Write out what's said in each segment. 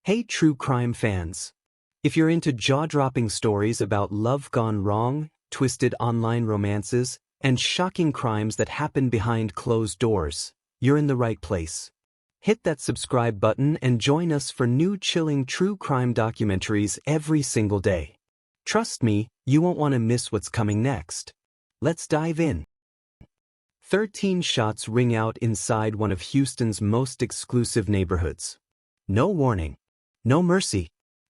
Hey true crime fans! If you're into jaw-dropping stories about love gone wrong, twisted online romances, and shocking crimes that happen behind closed doors, you're in the right place. Hit that subscribe button and join us for new chilling true crime documentaries every single day. Trust me, you won't want to miss what's coming next. Let's dive in. 13 shots ring out inside one of Houston's most exclusive neighborhoods. No warning. No mercy.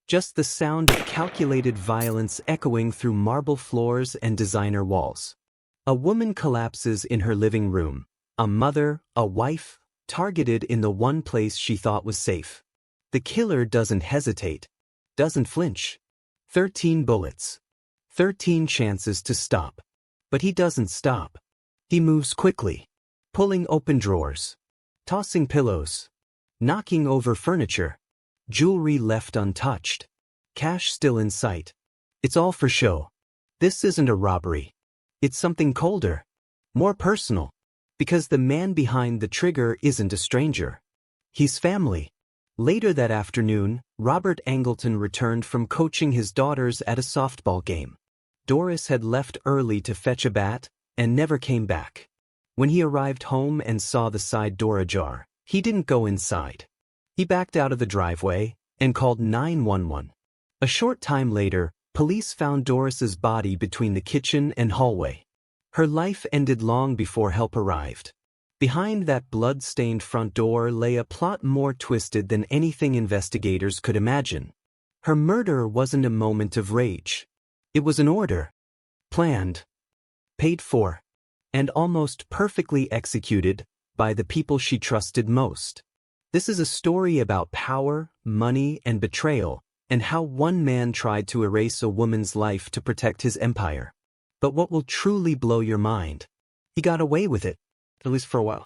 Just the sound of calculated violence echoing through marble floors and designer walls. A woman collapses in her living room. A mother, a wife, targeted in the one place she thought was safe. The killer doesn't hesitate. Doesn't flinch. 13 bullets. 13 chances to stop. But he doesn't stop. He moves quickly. Pulling open drawers. Tossing pillows. Knocking over furniture. Jewelry left untouched. Cash still in sight. It's all for show. This isn't a robbery. It's something colder. More personal. Because the man behind the trigger isn't a stranger. He's family. Later that afternoon, Robert Angleton returned from coaching his daughters at a softball game. Doris had left early to fetch a bat, and never came back. When he arrived home and saw the side door ajar, he didn't go inside. He backed out of the driveway and called 911. A short time later, police found Doris's body between the kitchen and hallway. Her life ended long before help arrived. Behind that blood-stained front door lay a plot more twisted than anything investigators could imagine. Her murder wasn't a moment of rage. It was an order. Planned. Paid for. And almost perfectly executed by the people she trusted most. This is a story about power, money, and betrayal, and how one man tried to erase a woman's life to protect his empire. But what will truly blow your mind? He got away with it, at least for a while.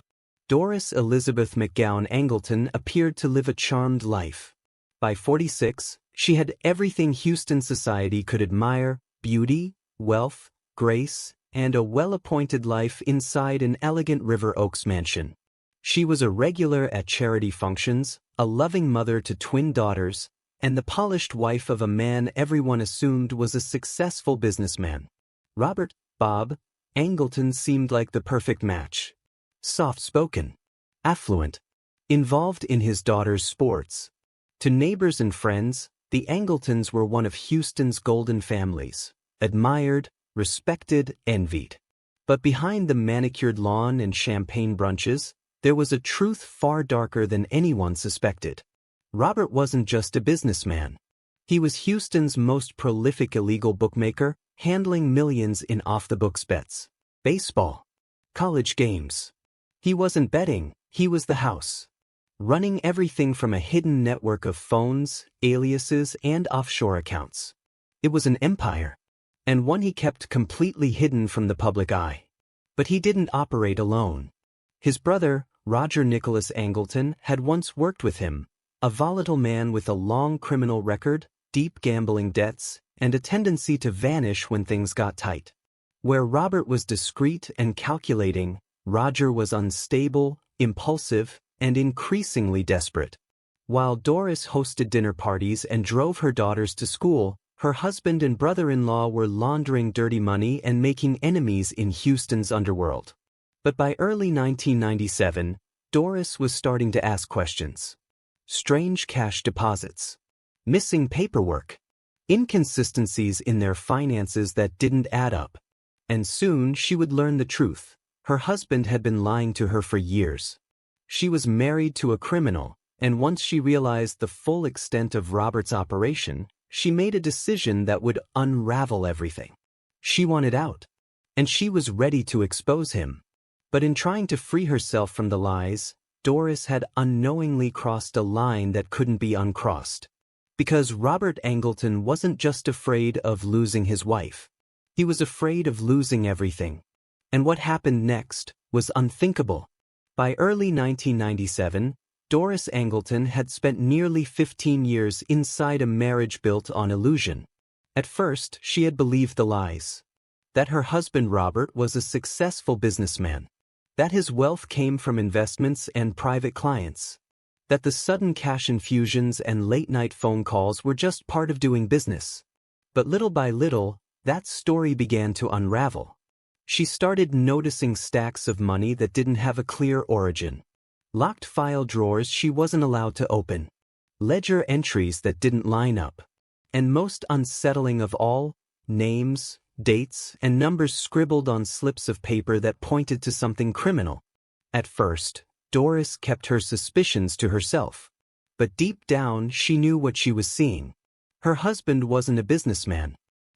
Doris Elizabeth McGowan Angleton appeared to live a charmed life. By 46, she had everything Houston society could admire: beauty, wealth, grace, and a well-appointed life inside an elegant River Oaks mansion. She was a regular at charity functions, a loving mother to twin daughters, and the polished wife of a man everyone assumed was a successful businessman. Robert Bob Angleton seemed like the perfect match. Soft-spoken, affluent, involved in his daughter's sports. To neighbors and friends, the Angletons were one of Houston's golden families, admired, respected, envied. But behind the manicured lawn and champagne brunches, there was a truth far darker than anyone suspected. Robert wasn't just a businessman. He was Houston's most prolific illegal bookmaker, handling millions in off-the-books bets. Baseball. College games. He wasn't betting, he was the house. Running everything from a hidden network of phones, aliases, and offshore accounts. It was an empire. And one he kept completely hidden from the public eye. But he didn't operate alone. His brother, Roger Nicholas Angleton, had once worked with him, a volatile man with a long criminal record, deep gambling debts, and a tendency to vanish when things got tight. Where Robert was discreet and calculating, Roger was unstable, impulsive, and increasingly desperate. While Doris hosted dinner parties and drove her daughters to school, her husband and brother-in-law were laundering dirty money and making enemies in Houston's underworld. But by early 1997, Doris was starting to ask questions. Strange cash deposits. Missing paperwork. Inconsistencies in their finances that didn't add up. And soon she would learn the truth. Her husband had been lying to her for years. She was married to a criminal, and once she realized the full extent of Robert's operation, she made a decision that would unravel everything. She wanted out. And she was ready to expose him. But in trying to free herself from the lies, Doris had unknowingly crossed a line that couldn't be uncrossed. Because Robert Angleton wasn't just afraid of losing his wife. He was afraid of losing everything. And what happened next was unthinkable. By early 1997, Doris Angleton had spent nearly 15 years inside a marriage built on illusion. At first, she had believed the lies. That her husband Robert was a successful businessman. That his wealth came from investments and private clients. that the sudden cash infusions and late-night phone calls were just part of doing business. But little by little, that story began to unravel. She started noticing stacks of money that didn't have a clear origin. Locked file drawers she wasn't allowed to open. Ledger entries that didn't line up. And most unsettling of all, names, dates, and numbers scribbled on slips of paper that pointed to something criminal. At first, Doris kept her suspicions to herself. But deep down she knew what she was seeing. Her husband wasn't a businessman.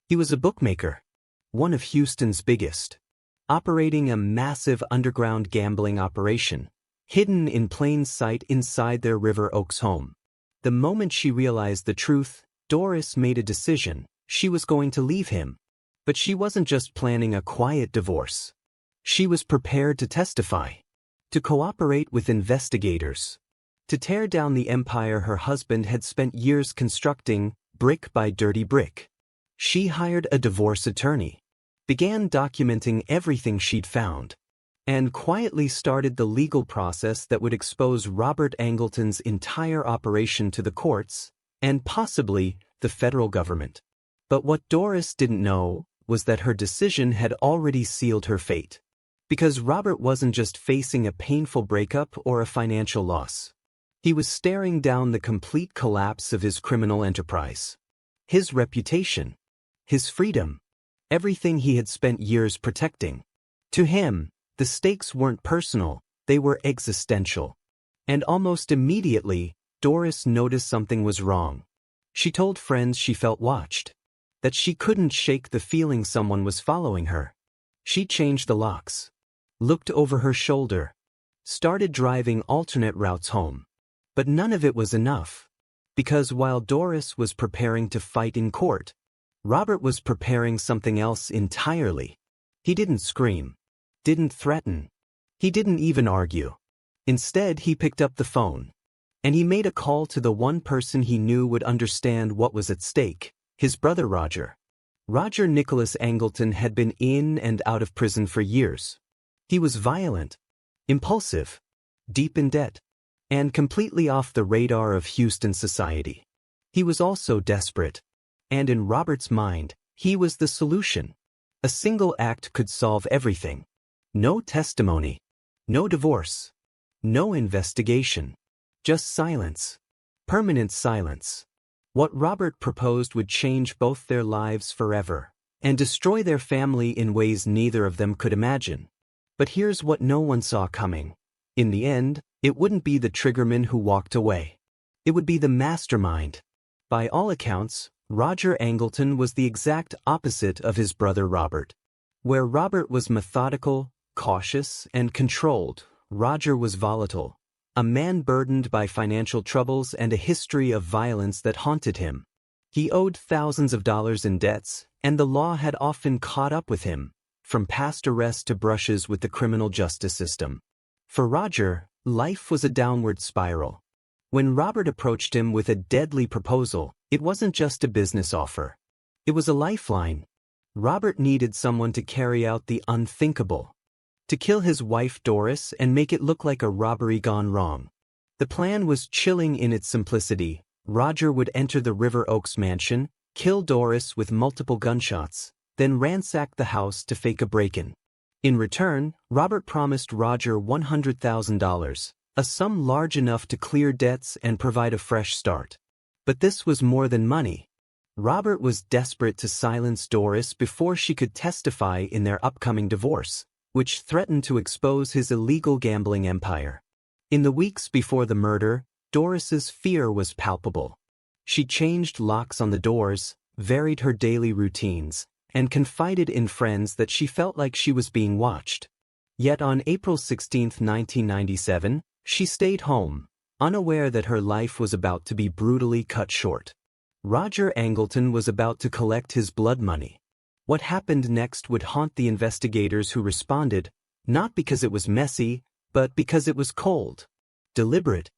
He was a bookmaker. One of Houston's biggest. Operating a massive underground gambling operation, hidden in plain sight inside their River Oaks home. The moment she realized the truth, Doris made a decision. She was going to leave him. But she wasn't just planning a quiet divorce. She was prepared to testify. To cooperate with investigators. To tear down the empire her husband had spent years constructing, brick by dirty brick. She hired a divorce attorney. Began documenting everything she'd found. And quietly started the legal process that would expose Robert Angleton's entire operation to the courts, and possibly the federal government. But what Doris didn't know was that her decision had already sealed her fate. Because Robert wasn't just facing a painful breakup or a financial loss. He was staring down the complete collapse of his criminal enterprise. His reputation. His freedom. Everything he had spent years protecting. To him, the stakes weren't personal, they were existential. And almost immediately, Doris noticed something was wrong. She told friends she felt watched. That she couldn't shake the feeling someone was following her. She changed the locks. Looked over her shoulder. Started driving alternate routes home. But none of it was enough. Because while Doris was preparing to fight in court, Robert was preparing something else entirely. He didn't scream. Didn't threaten. He didn't even argue. Instead, he picked up the phone. And he made a call to the one person he knew would understand what was at stake, his brother Roger. Roger Nicholas Angleton had been in and out of prison for years. He was violent, impulsive, deep in debt, and completely off the radar of Houston society. He was also desperate. And in Robert's mind, he was the solution. A single act could solve everything. No testimony. No divorce. No investigation. Just silence. Permanent silence. What Robert proposed would change both their lives forever, and destroy their family in ways neither of them could imagine. But here's what no one saw coming. In the end, it wouldn't be the triggerman who walked away. It would be the mastermind. By all accounts, Roger Angleton was the exact opposite of his brother Robert. Where Robert was methodical, cautious, and controlled, Roger was volatile. A man burdened by financial troubles and a history of violence that haunted him. He owed thousands of dollars in debts, and the law had often caught up with him, from past arrests to brushes with the criminal justice system. For Roger, life was a downward spiral. When Robert approached him with a deadly proposal, it wasn't just a business offer. It was a lifeline. Robert needed someone to carry out the unthinkable. To kill his wife Doris and make it look like a robbery gone wrong. The plan was chilling in its simplicity. Roger would enter the River Oaks mansion, kill Doris with multiple gunshots, then ransack the house to fake a break-in. In return, Robert promised Roger $100,000, a sum large enough to clear debts and provide a fresh start. But this was more than money. Robert was desperate to silence Doris before she could testify in their upcoming divorce, which threatened to expose his illegal gambling empire. In the weeks before the murder, Doris's fear was palpable. She changed locks on the doors, varied her daily routines, and confided in friends that she felt like she was being watched. Yet on April 16, 1997, she stayed home, unaware that her life was about to be brutally cut short. Roger Angleton was about to collect his blood money. What happened next would haunt the investigators who responded, not because it was messy, but because it was cold. Deliberate.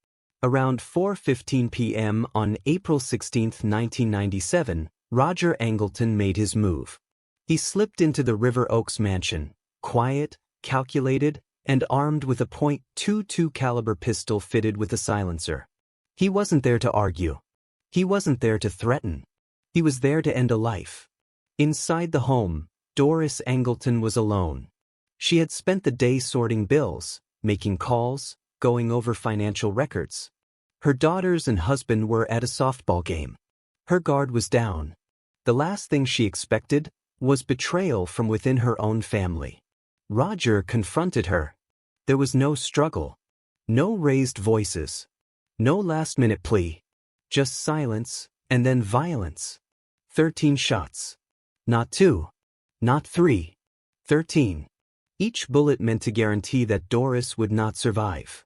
Around 4:15 p.m. on April 16, 1997, Roger Angleton made his move. He slipped into the River Oaks mansion, quiet, calculated, and armed with a .22 caliber pistol fitted with a silencer. He wasn't there to argue. He wasn't there to threaten. He was there to end a life. Inside the home, Doris Angleton was alone. She had spent the day sorting bills, making calls, going over financial records. Her daughters and husband were at a softball game. Her guard was down. The last thing she expected was betrayal from within her own family. Roger confronted her. There was no struggle, no raised voices, no last-minute plea, just silence and then violence. 13 shots. Not 2, not 3, 13. Each bullet meant to guarantee that Doris would not survive.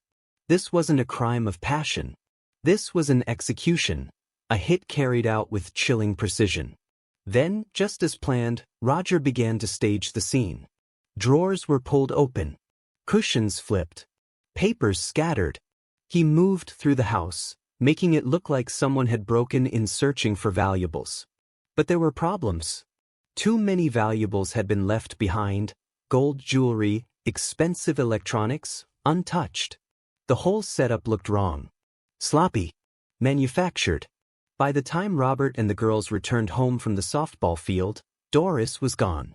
This wasn't a crime of passion. This was an execution, a hit carried out with chilling precision. Then, just as planned, Roger began to stage the scene. Drawers were pulled open, cushions flipped, papers scattered. He moved through the house, making it look like someone had broken in searching for valuables. But there were problems. Too many valuables had been left behind, gold jewelry, expensive electronics, untouched. The whole setup looked wrong. Sloppy. Manufactured. By the time Robert and the girls returned home from the softball field, Doris was gone.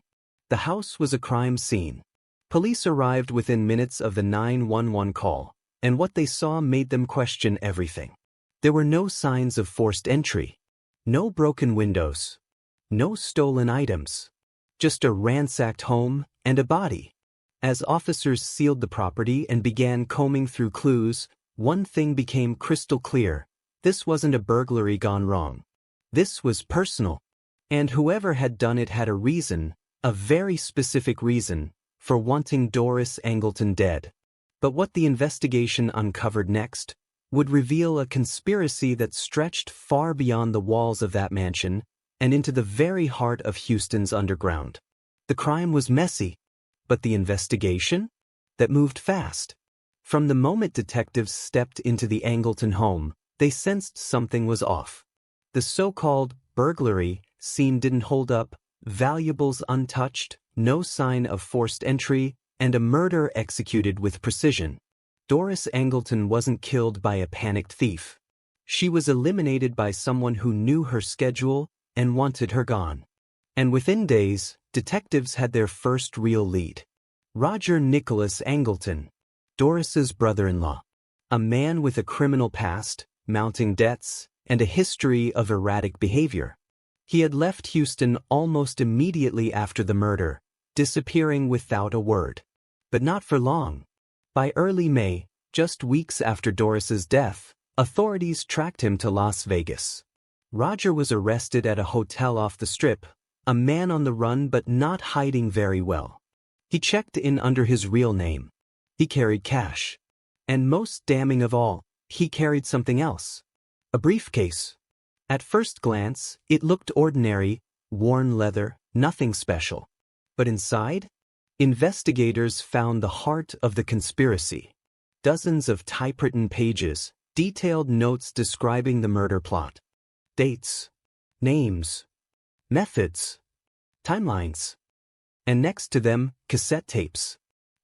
The house was a crime scene. Police arrived within minutes of the 911 call, and what they saw made them question everything. There were no signs of forced entry. No broken windows. No stolen items. Just a ransacked home and a body. As officers sealed the property and began combing through clues, one thing became crystal clear. This wasn't a burglary gone wrong. This was personal. And whoever had done it had a reason, a very specific reason, for wanting Doris Angleton dead. But what the investigation uncovered next would reveal a conspiracy that stretched far beyond the walls of that mansion and into the very heart of Houston's underground. The crime was messy, but the investigation? That moved fast. From the moment detectives stepped into the Angleton home, they sensed something was off. The so-called burglary scene didn't hold up, valuables untouched, no sign of forced entry, and a murder executed with precision. Doris Angleton wasn't killed by a panicked thief. She was eliminated by someone who knew her schedule and wanted her gone. And within days, detectives had their first real lead. Roger Nicholas Angleton, Doris's brother-in-law. A man with a criminal past, mounting debts, and a history of erratic behavior. He had left Houston almost immediately after the murder, disappearing without a word. But not for long. By early May, just weeks after Doris's death, authorities tracked him to Las Vegas. Roger was arrested at a hotel off the Strip, a man on the run but not hiding very well. He checked in under his real name. He carried cash. And most damning of all, he carried something else. A briefcase. At first glance, it looked ordinary, worn leather, nothing special. But inside, investigators found the heart of the conspiracy. Dozens of typewritten pages, detailed notes describing the murder plot. Dates, names, methods, timelines. And next to them, cassette tapes.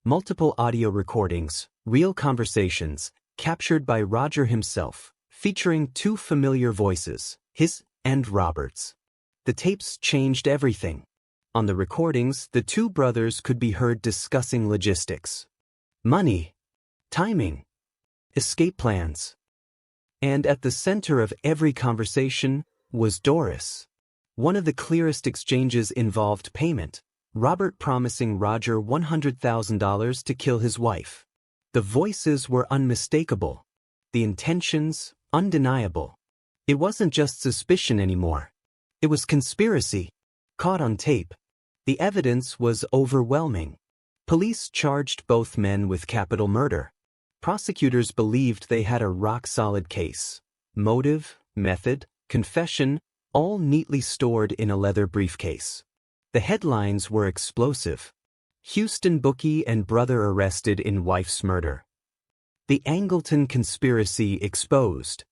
Multiple audio recordings, real conversations, captured by Roger himself, featuring two familiar voices, his and Robert's. The tapes changed everything. On the recordings, the two brothers could be heard discussing logistics, money, timing, escape plans. And at the center of every conversation was Doris. One of the clearest exchanges involved payment, Robert promising Roger $100,000 to kill his wife. The voices were unmistakable. The intentions, undeniable. It wasn't just suspicion anymore. It was conspiracy. Caught on tape. The evidence was overwhelming. Police charged both men with capital murder. Prosecutors believed they had a rock-solid case. Motive, method, confession, all neatly stored in a leather briefcase. The headlines were explosive. Houston bookie and brother arrested in wife's murder. The Angleton conspiracy exposed.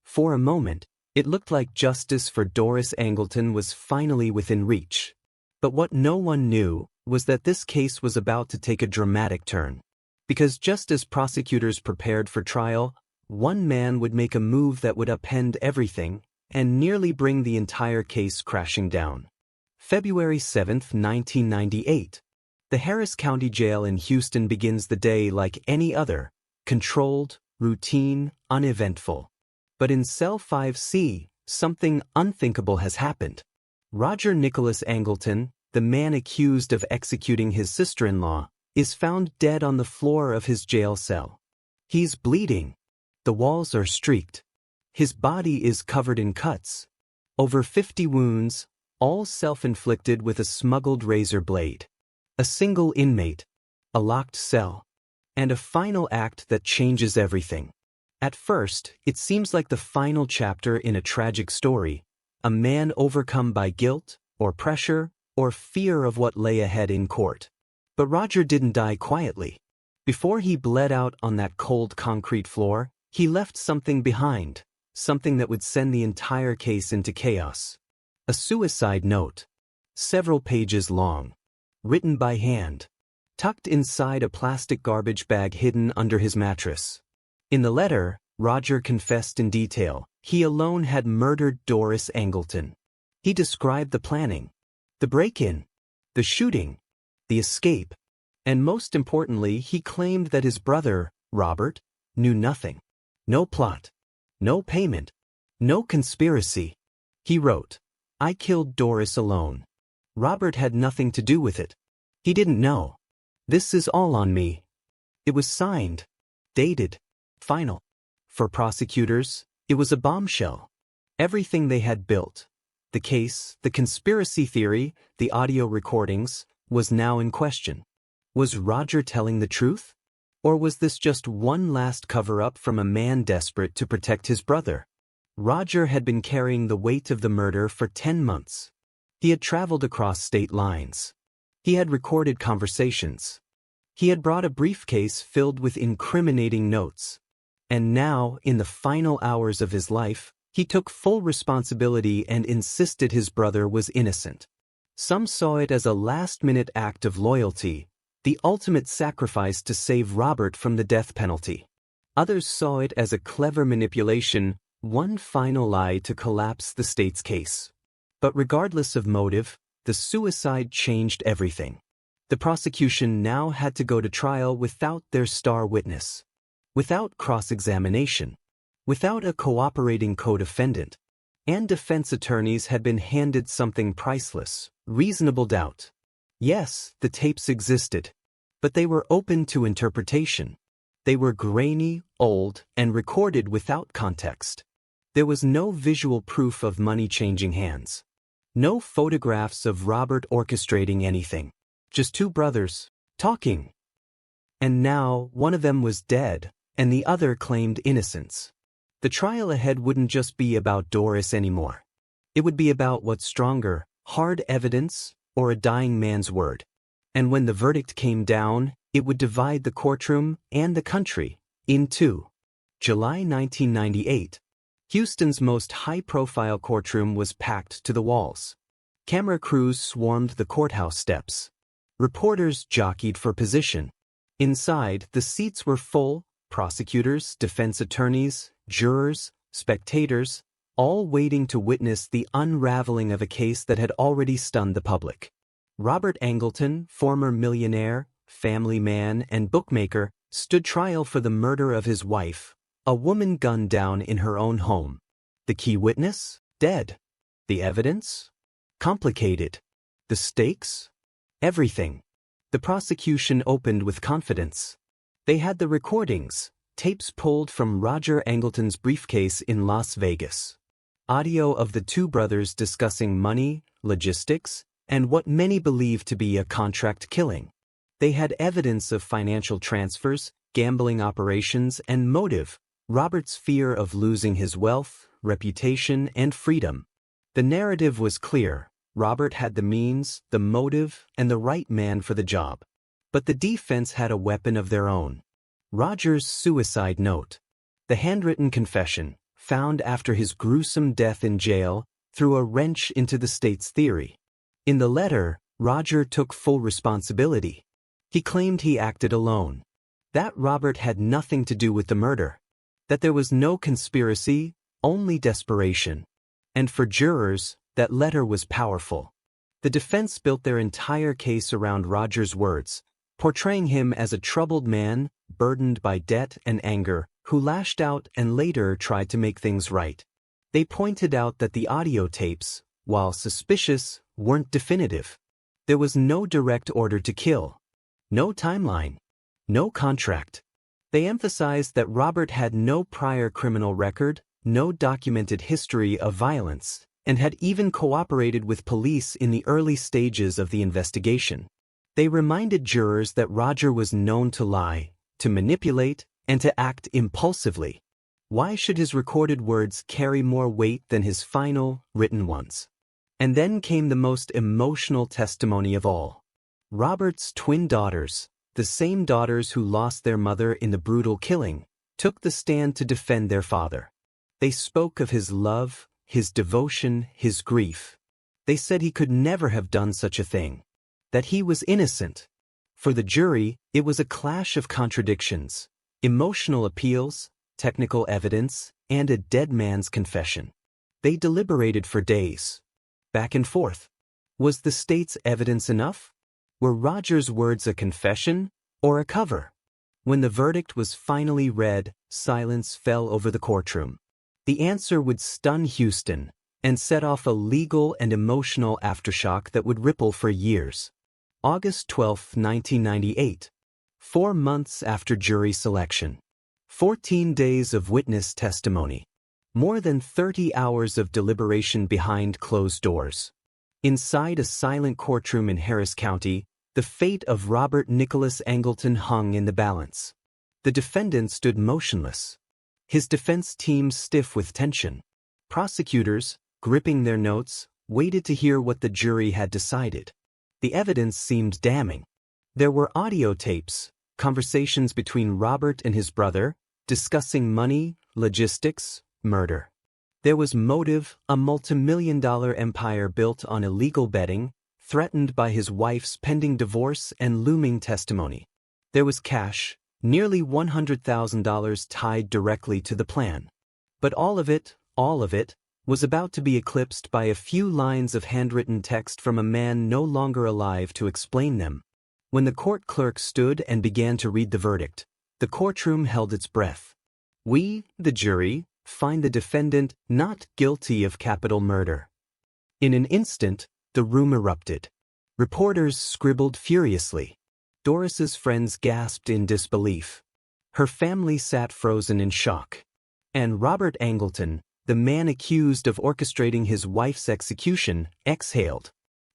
For a moment, it looked like justice for Doris Angleton was finally within reach. But what no one knew was that this case was about to take a dramatic turn. Because just as prosecutors prepared for trial, One man would make a move that would upend everything and nearly bring the entire case crashing down. February 7, 1998. The Harris County Jail in Houston begins the day like any other, controlled, routine, uneventful. But in Cell 5C, something unthinkable has happened. Roger Nicholas Angleton, the man accused of executing his sister-in-law, is found dead on the floor of his jail cell. He's bleeding. The walls are streaked. His body is covered in cuts. Over 50 wounds, all self-inflicted with a smuggled razor blade. A single inmate, a locked cell, and a final act that changes everything. At first, it seems like the final chapter in a tragic story, a man overcome by guilt, or pressure, or fear of what lay ahead in court. But Roger didn't die quietly. Before he bled out on that cold concrete floor, he left something behind, something that would send the entire case into chaos. A suicide note, several pages long, written by hand, tucked inside a plastic garbage bag hidden under his mattress. In the letter, Roger confessed in detail he alone had murdered Doris Angleton. He described the planning, the break-in, the shooting, the escape, and most importantly, he claimed that his brother, Robert, knew nothing. No plot, no payment, no conspiracy. He wrote, "I killed Doris alone. Robert had nothing to do with it. He didn't know. This is all on me." It was signed, dated, final. For prosecutors, it was a bombshell. Everything they had built, the case, the conspiracy theory, the audio recordings, was now in question. Was Roger telling the truth? Or was this just one last cover-up from a man desperate to protect his brother? Roger had been carrying the weight of the murder for 10 months. He had traveled across state lines. He had recorded conversations. He had brought a briefcase filled with incriminating notes. And now, in the final hours of his life, he took full responsibility and insisted his brother was innocent. Some saw it as a last-minute act of loyalty, the ultimate sacrifice to save Robert from the death penalty. Others saw it as a clever manipulation, one final lie to collapse the state's case. But regardless of motive, the suicide changed everything. The prosecution now had to go to trial without their star witness, without cross-examination, without a cooperating co-defendant, and defense attorneys had been handed something priceless, reasonable doubt. Yes, the tapes existed, but they were open to interpretation. They were grainy, old, and recorded without context. There was no visual proof of money changing hands. No photographs of Robert orchestrating anything. Just two brothers, talking. And now, one of them was dead, and the other claimed innocence. The trial ahead wouldn't just be about Doris anymore. It would be about what's stronger, hard evidence, or a dying man's word. And when the verdict came down, it would divide the courtroom and the country in two. July 1998. Houston's most high-profile courtroom was packed to the walls. Camera crews swarmed the courthouse steps. Reporters jockeyed for position. Inside, the seats were full, prosecutors, defense attorneys, jurors, spectators, all waiting to witness the unraveling of a case that had already stunned the public. Robert Angleton, former millionaire, family man, and bookmaker, stood trial for the murder of his wife, a woman gunned down in her own home. The key witness? Dead. The evidence? Complicated. The stakes? Everything. The prosecution opened with confidence. They had the recordings, tapes pulled from Roger Angleton's briefcase in Las Vegas. Audio of the two brothers discussing money, logistics, and what many believed to be a contract killing. They had evidence of financial transfers, gambling operations, and motive, Robert's fear of losing his wealth, reputation, and freedom. The narrative was clear. Robert had the means, the motive, and the right man for the job. But the defense had a weapon of their own. Roger's suicide note. The handwritten confession, found after his gruesome death in jail, threw a wrench into the state's theory. In the letter, Roger took full responsibility. He claimed he acted alone. That Robert had nothing to do with the murder. that there was no conspiracy, only desperation. And for jurors, that letter was powerful. The defense built their entire case around Roger's words, portraying him as a troubled man, burdened by debt and anger, who lashed out and later tried to make things right. They pointed out that the audio tapes, while suspicious, weren't definitive. There was no direct order to kill, no timeline, no contract. They emphasized that Robert had no prior criminal record, no documented history of violence, and had even cooperated with police in the early stages of the investigation. They reminded jurors that Roger was known to lie, to manipulate, and to act impulsively. Why should his recorded words carry more weight than his final, written ones? And then came the most emotional testimony of all. Robert's twin daughters, the same daughters who lost their mother in the brutal killing, took the stand to defend their father. They spoke of his love, his devotion, his grief. They said he could never have done such a thing, that he was innocent. For the jury, it was a clash of contradictions, emotional appeals, technical evidence, and a dead man's confession. They deliberated for days, back and forth. Was the state's evidence enough? Were Roger's words a confession or a cover? When the verdict was finally read, silence fell over the courtroom. The answer would stun Houston and set off a legal and emotional aftershock that would ripple for years. August 12, 1998. 4 months after jury selection. 14 days of witness testimony. More than 30 hours of deliberation behind closed doors. Inside a silent courtroom in Harris County, the fate of Robert Nicholas Angleton hung in the balance. The defendant stood motionless, his defense team stiff with tension. Prosecutors, gripping their notes, waited to hear what the jury had decided. The evidence seemed damning. There were audio tapes, conversations between Robert and his brother, discussing money, logistics, murder. There was motive, a multimillion-dollar empire built on illegal betting, threatened by his wife's pending divorce and looming testimony. There was cash, nearly $100,000 tied directly to the plan. But all of it, was about to be eclipsed by a few lines of handwritten text from a man no longer alive to explain them. When the court clerk stood and began to read the verdict, the courtroom held its breath. We, the jury, find the defendant not guilty of capital murder. In an instant, the room erupted. Reporters scribbled furiously. Doris's friends gasped in disbelief. Her family sat frozen in shock. And Robert Angleton, the man accused of orchestrating his wife's execution, exhaled.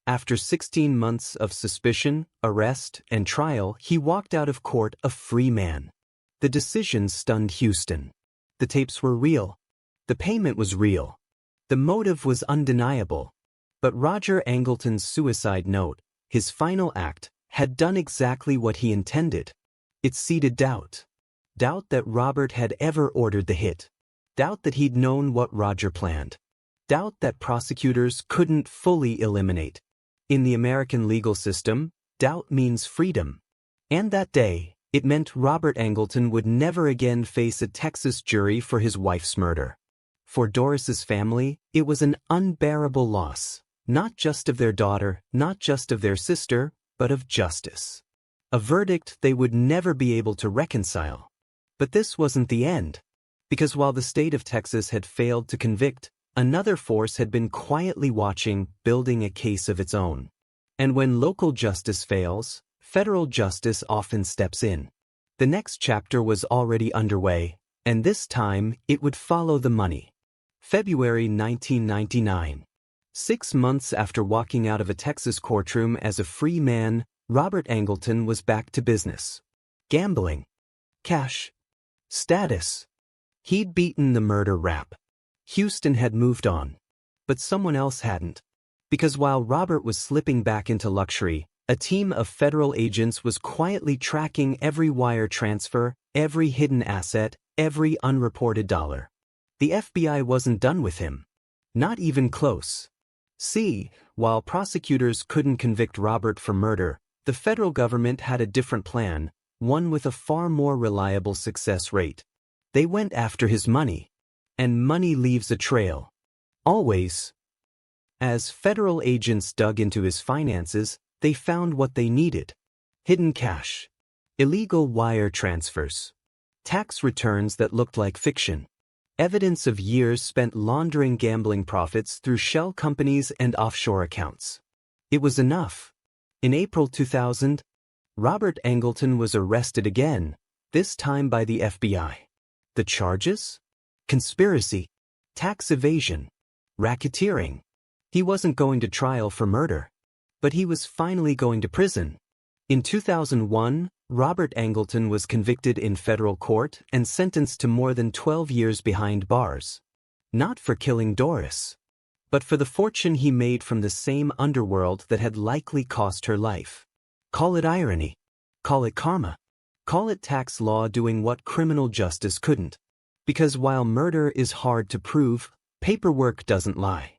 After 16 months of suspicion, arrest, and trial, he walked out of court a free man. The decision stunned Houston. The tapes were real. The payment was real. The motive was undeniable. But Roger Angleton's suicide note, his final act, had done exactly what he intended. It seeded doubt. Doubt that Robert had ever ordered the hit. Doubt that he'd known what Roger planned. Doubt that prosecutors couldn't fully eliminate. In the American legal system, doubt means freedom. And that day, it meant Robert Angleton would never again face a Texas jury for his wife's murder. For Doris's family, it was an unbearable loss. Not just of their daughter, not just of their sister, but of justice. A verdict they would never be able to reconcile. But this wasn't the end. Because while the state of Texas had failed to convict, another force had been quietly watching, building a case of its own. And when local justice fails, federal justice often steps in. The next chapter was already underway, and this time it would follow the money. February 1999. 6 months after walking out of a Texas courtroom as a free man, Robert Angleton was back to business. Gambling. Cash. Status. He'd beaten the murder rap. Houston had moved on. But someone else hadn't. Because while Robert was slipping back into luxury, a team of federal agents was quietly tracking every wire transfer, every hidden asset, every unreported dollar. The FBI wasn't done with him. Not even close. See, while prosecutors couldn't convict Robert for murder, the federal government had a different plan, one with a far more reliable success rate. They went after his money. And money leaves a trail. Always. As federal agents dug into his finances, they found what they needed. Hidden cash. Illegal wire transfers. Tax returns that looked like fiction. Evidence of years spent laundering gambling profits through shell companies and offshore accounts. It was enough. In April 2000, Robert Angleton was arrested again, this time by the FBI. The charges? Conspiracy, tax evasion, racketeering. He wasn't going to trial for murder, but he was finally going to prison. In 2001, Robert Angleton was convicted in federal court and sentenced to more than 12 years behind bars. Not for killing Doris, but for the fortune he made from the same underworld that had likely cost her life. Call it irony. Call it karma. Call it tax law doing what criminal justice couldn't. Because while murder is hard to prove, paperwork doesn't lie.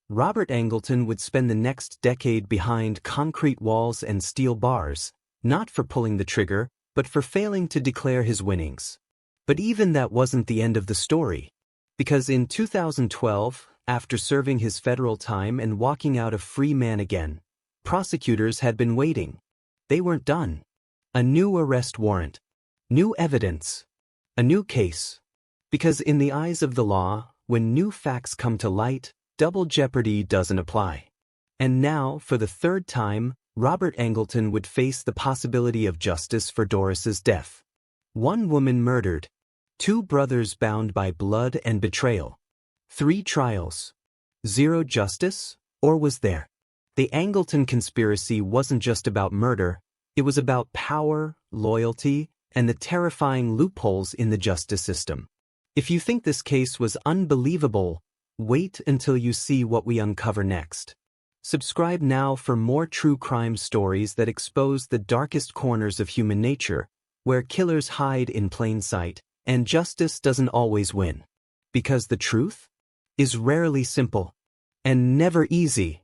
Robert Angleton would spend the next decade behind concrete walls and steel bars, not for pulling the trigger, but for failing to declare his winnings. But even that wasn't the end of the story. Because in 2012, after serving his federal time and walking out a free man again, prosecutors had been waiting. They weren't done. A new arrest warrant. New evidence. A new case. Because in the eyes of the law, when new facts come to light, double jeopardy doesn't apply. And now, for the third time, Robert Angleton would face the possibility of justice for Doris's death. One woman murdered. 2 brothers bound by blood and betrayal. 3 trials. 0 justice? Or was there? The Angleton conspiracy wasn't just about murder, it was about power, loyalty, and the terrifying loopholes in the justice system. If you think this case was unbelievable, wait until you see what we uncover next. Subscribe now for more true crime stories that expose the darkest corners of human nature, where killers hide in plain sight, and justice doesn't always win. Because the truth is rarely simple and never easy.